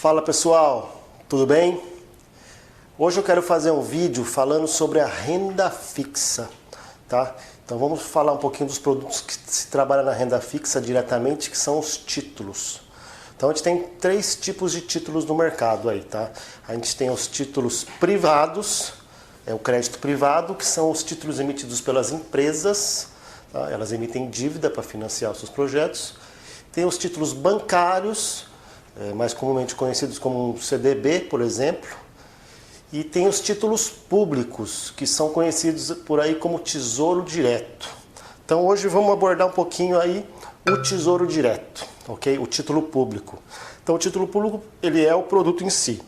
Fala pessoal, tudo bem? Hoje eu quero fazer um vídeo falando sobre a renda fixa, tá? Então vamos falar um pouquinho dos produtos que se trabalha na renda fixa diretamente, que são os títulos. Então a gente tem três tipos de títulos no mercado aí, tá? A gente tem os títulos privados, o crédito privado, que são os títulos emitidos pelas empresas, tá? Elas emitem dívida para financiar os seus projetos. Tem os títulos bancários, mais comumente conhecidos como CDB, por exemplo, e tem os títulos públicos, que são conhecidos por aí como Tesouro Direto. Então hoje vamos abordar um pouquinho aí o Tesouro Direto, ok? O título público. Então o título público, ele é o produto em si.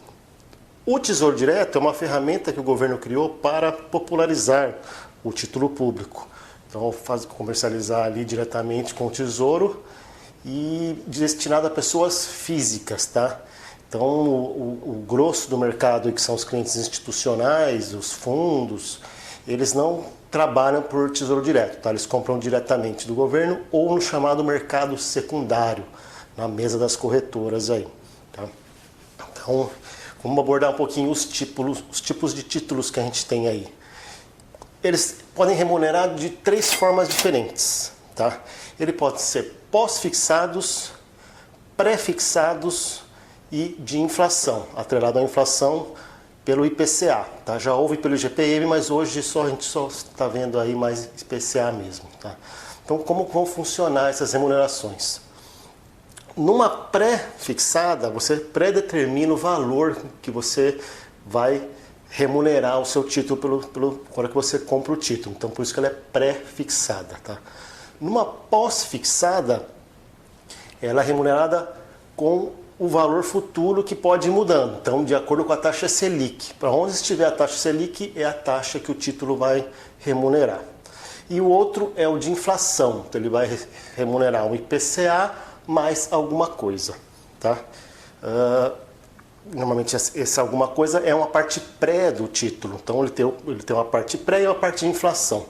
O Tesouro Direto é uma ferramenta que o governo criou para popularizar o título público. Então comercializar ali diretamente com o Tesouro e destinado a pessoas físicas, tá? Então, o grosso do mercado, que são os clientes institucionais, os fundos, eles não trabalham por Tesouro Direto, tá? Eles compram diretamente do governo ou no chamado mercado secundário, na mesa das corretoras aí, tá? Então, vamos abordar um pouquinho os tipos de títulos que a gente tem aí. Eles podem remunerar de três formas diferentes, tá? Ele pode ser pós-fixados, pré-fixados e de inflação, atrelado à inflação pelo IPCA, tá? Já houve pelo IGPM, mas hoje a gente só está vendo aí mais IPCA mesmo, tá? Então, como vão funcionar essas remunerações? Numa pré-fixada, você predetermina o valor que você vai remunerar o seu título quando que você compra o título. Então, por isso que ela é pré-fixada, tá? Numa pós-fixada, ela é remunerada com o valor futuro que pode ir mudando. Então, de acordo com a taxa Selic. Para onde estiver a taxa Selic, é a taxa que o título vai remunerar. E o outro é o de inflação. Então, ele vai remunerar um IPCA mais alguma coisa, tá? Normalmente, essa alguma coisa é uma parte pré do título. Então, ele tem uma parte pré e uma parte de inflação.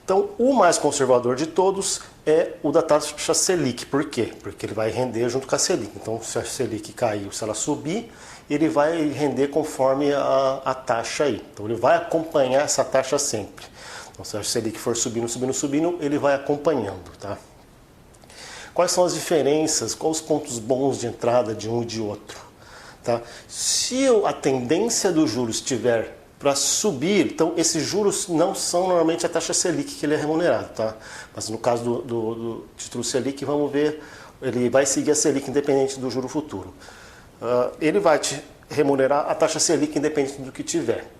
Então, o mais conservador de todos é o da taxa Selic. Por quê? Porque ele vai render junto com a Selic. Então, se a Selic cair, se ela subir, ele vai render conforme a taxa aí. Então, ele vai acompanhar essa taxa sempre. Então, se a Selic for subindo, ele vai acompanhando, tá? Quais são as diferenças? Quais os pontos bons de entrada de um e de outro? Tá? Se a tendência dos juros estiver para subir, então esses juros não são normalmente a taxa Selic que ele é remunerado, tá? Mas no caso do título Selic, vamos ver, ele vai seguir a Selic independente do juro futuro. Ele vai te remunerar a taxa Selic independente do que tiver.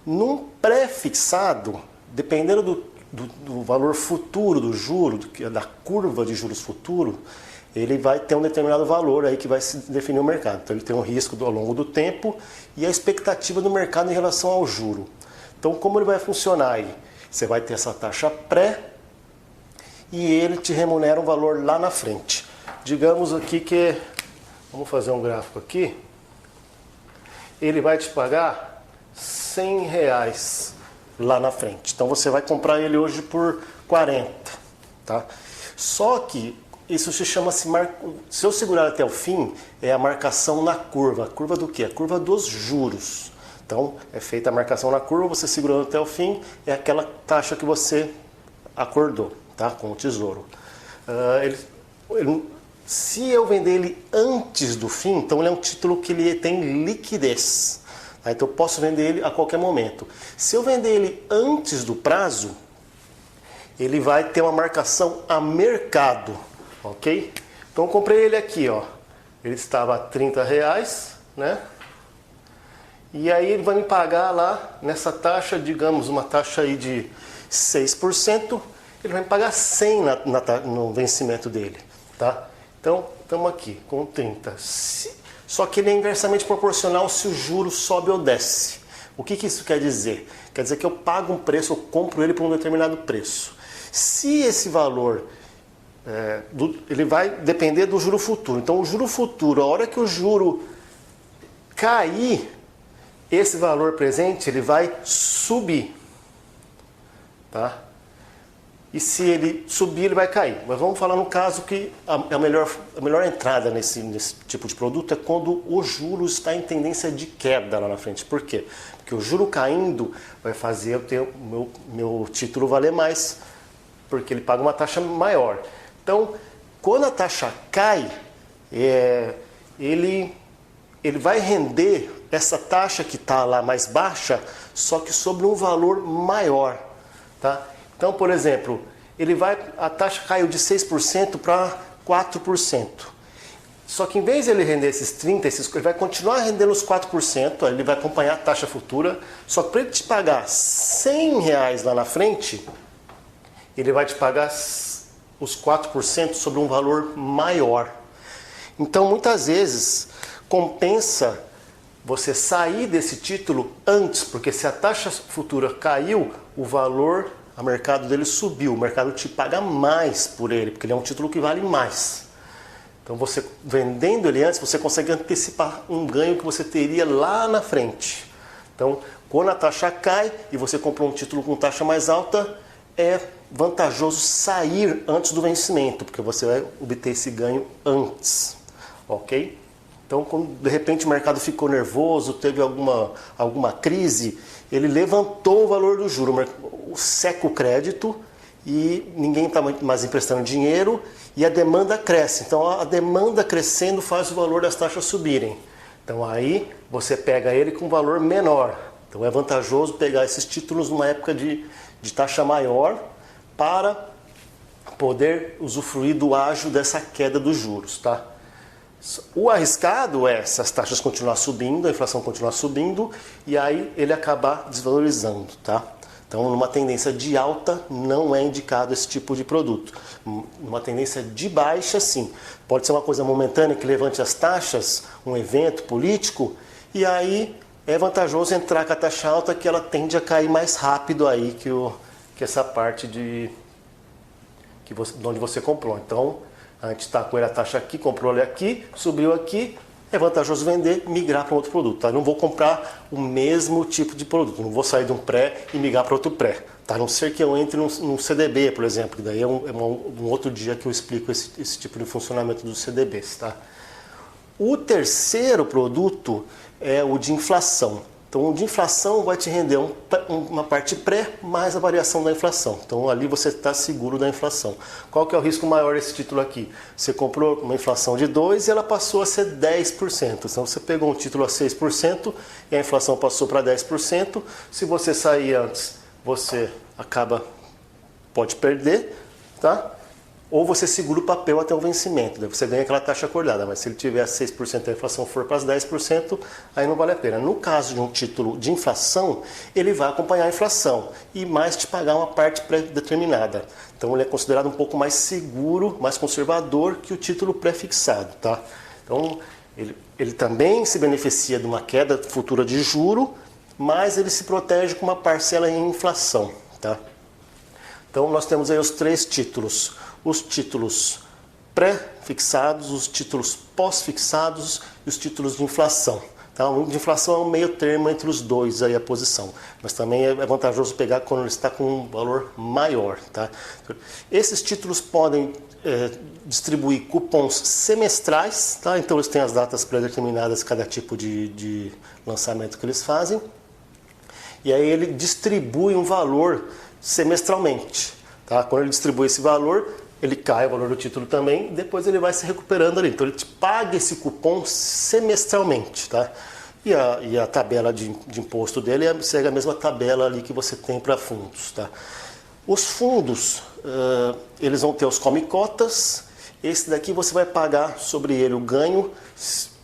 Num pré-fixado, dependendo do valor futuro do juro, da curva de juros futuro, ele vai ter um determinado valor aí que vai se definir o mercado. Então ele tem um risco ao longo do tempo e a expectativa do mercado em relação ao juro. Então como ele vai funcionar aí? Você vai ter essa taxa pré e ele te remunera um valor lá na frente. Digamos aqui que, vamos fazer um gráfico aqui, ele vai te pagar R$100 lá na frente. Então você vai comprar ele hoje por 40, tá? Só que isso se chama, se eu segurar até o fim, é a marcação na curva. A curva do quê? A curva dos juros. Então, é feita a marcação na curva, você segurando até o fim, é aquela taxa que você acordou, tá? Com o Tesouro. Se eu vender ele antes do fim, então ele é um título que ele tem liquidez. Tá? Então, eu posso vender ele a qualquer momento. Se eu vender ele antes do prazo, ele vai ter uma marcação a mercado. Ok? Então eu comprei ele aqui, ó. Ele estava a R$30, né? E aí ele vai me pagar lá nessa taxa, digamos, uma taxa aí de 6%, ele vai me pagar 100 no vencimento dele, tá? Então, estamos aqui com 30. Só que ele é inversamente proporcional se o juro sobe ou desce. O que isso quer dizer? Quer dizer que eu pago um preço, eu compro ele por um determinado preço. Se esse valor ele vai depender do juro futuro. Então, o juro futuro, a hora que o juro cair, esse valor presente ele vai subir, tá? e se ele subir, ele vai cair. Mas vamos falar no caso que a melhor entrada nesse tipo de produto é quando o juro está em tendência de queda lá na frente. Por quê? Porque o juro caindo vai fazer eu ter meu título valer mais, porque ele paga uma taxa maior. Então, quando a taxa cai, ele vai render essa taxa que está lá mais baixa, só que sobre um valor maior. Tá? Então, por exemplo, a taxa caiu de 6% para 4%. Só que em vez de ele render esses 30%, ele vai continuar rendendo os 4%, ele vai acompanhar a taxa futura, só que para ele te pagar R$100 lá na frente, ele vai te pagar os 4% sobre um valor maior. Então, muitas vezes, compensa você sair desse título antes, porque se a taxa futura caiu, o valor a mercado dele subiu, o mercado te paga mais por ele, porque ele é um título que vale mais. Então você vendendo ele antes, você consegue antecipar um ganho que você teria lá na frente. Então, quando a taxa cai e você comprou um título com taxa mais alta, é vantajoso sair antes do vencimento, porque você vai obter esse ganho antes, ok? Então, quando de repente o mercado ficou nervoso, teve alguma crise, ele levantou o valor do juro, seca o crédito e ninguém está mais emprestando dinheiro e a demanda cresce. Então, a demanda crescendo faz o valor das taxas subirem. Então, aí você pega ele com um valor menor. Então, é vantajoso pegar esses títulos numa época de taxa maior para poder usufruir do ágio dessa queda dos juros, tá? O arriscado é se as taxas continuar subindo, a inflação continuar subindo e aí ele acabar desvalorizando, tá? Então, numa tendência de alta, não é indicado esse tipo de produto. Numa tendência de baixa, sim. Pode ser uma coisa momentânea que levante as taxas, um evento político, e aí é vantajoso entrar com a taxa alta que ela tende a cair mais rápido aí que essa parte de onde você comprou. Então, a gente está com a taxa aqui, comprou ele aqui, subiu aqui, é vantajoso vender, migrar para outro produto. Tá? Eu não vou comprar o mesmo tipo de produto, não vou sair de um pré e migrar para outro pré. Tá? A não ser que eu entre num CDB, por exemplo, que daí é um outro dia que eu explico esse tipo de funcionamento dos CDBs. Tá? O terceiro produto é o de inflação. Então, o de inflação vai te render uma parte pré mais a variação da inflação. Então, ali você está seguro da inflação. Qual que é o risco maior desse título aqui? Você comprou uma inflação de 2% e ela passou a ser 10%. Então, você pegou um título a 6% e a inflação passou para 10%. Se você sair antes, você pode perder, tá? Ou você segura o papel até o vencimento, daí você ganha aquela taxa acordada, mas se ele tiver 6% e a inflação for para as 10%, aí não vale a pena. No caso de um título de inflação, ele vai acompanhar a inflação e mais te pagar uma parte pré-determinada. Então ele é considerado um pouco mais seguro, mais conservador que o título pré-fixado, tá? Então ele também se beneficia de uma queda futura de juro, mas ele se protege com uma parcela em inflação, tá? Então nós temos aí os três títulos. Os títulos pré-fixados, os títulos pós-fixados e os títulos de inflação. Tá? O de inflação é um meio termo entre os dois, aí a posição. Mas também é vantajoso pegar quando ele está com um valor maior. Tá? Esses títulos podem distribuir cupons semestrais, tá? Então eles têm as datas pré-determinadas, cada tipo de lançamento que eles fazem. E aí ele distribui um valor semestralmente. Tá? Quando ele distribui esse valor, ele cai o valor do título também, depois ele vai se recuperando ali. Então ele te paga esse cupom semestralmente, tá? E a tabela de imposto dele segue a mesma tabela ali que você tem para fundos, tá? Os fundos, eles vão ter os come-cotas. Esse daqui você vai pagar sobre ele o ganho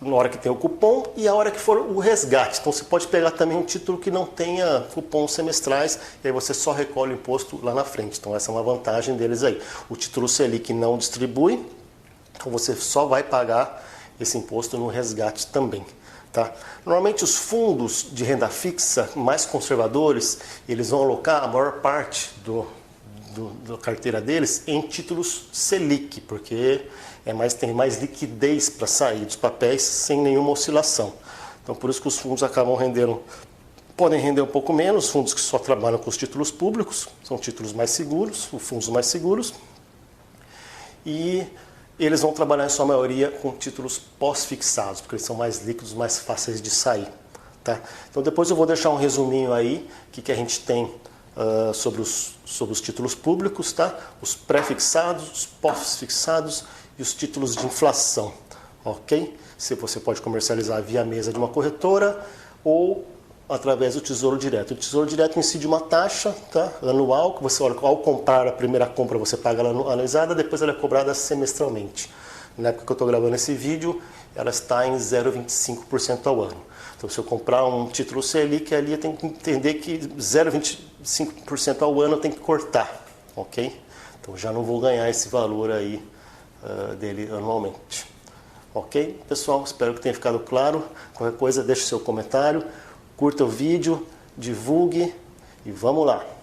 na hora que tem o cupom e a hora que for o resgate. Então você pode pegar também um título que não tenha cupons semestrais e aí você só recolhe o imposto lá na frente. Então essa é uma vantagem deles aí. O título Selic não distribui, então você só vai pagar esse imposto no resgate também. Tá? Normalmente os fundos de renda fixa mais conservadores, eles vão alocar a maior parte da carteira deles em títulos Selic, porque tem mais liquidez para sair dos papéis sem nenhuma oscilação. Então por isso que os fundos acabam rendendo podem render um pouco menos, fundos que só trabalham com os títulos públicos, são títulos mais seguros, os fundos mais seguros, e eles vão trabalhar em sua maioria com títulos pós-fixados, porque eles são mais líquidos, mais fáceis de sair. Tá? Então depois eu vou deixar um resuminho aí, que a gente tem sobre os títulos públicos, tá? Os pré-fixados, os pós-fixados e os títulos de inflação. Ok? Se você pode comercializar via mesa de uma corretora ou através do Tesouro Direto. O Tesouro Direto incide uma taxa, tá, anual, que você, ao comprar a primeira compra, você paga ela anualizada, depois ela é cobrada semestralmente. Na época que eu estou gravando esse vídeo, ela está em 0,25% ao ano. Então, se eu comprar um título Selic, ali eu tenho que entender que 0,25% ao ano eu tenho que cortar, ok? Então, já não vou ganhar esse valor aí dele anualmente. Ok? Pessoal, espero que tenha ficado claro. Qualquer coisa, deixe seu comentário. Curta o vídeo, divulgue e vamos lá!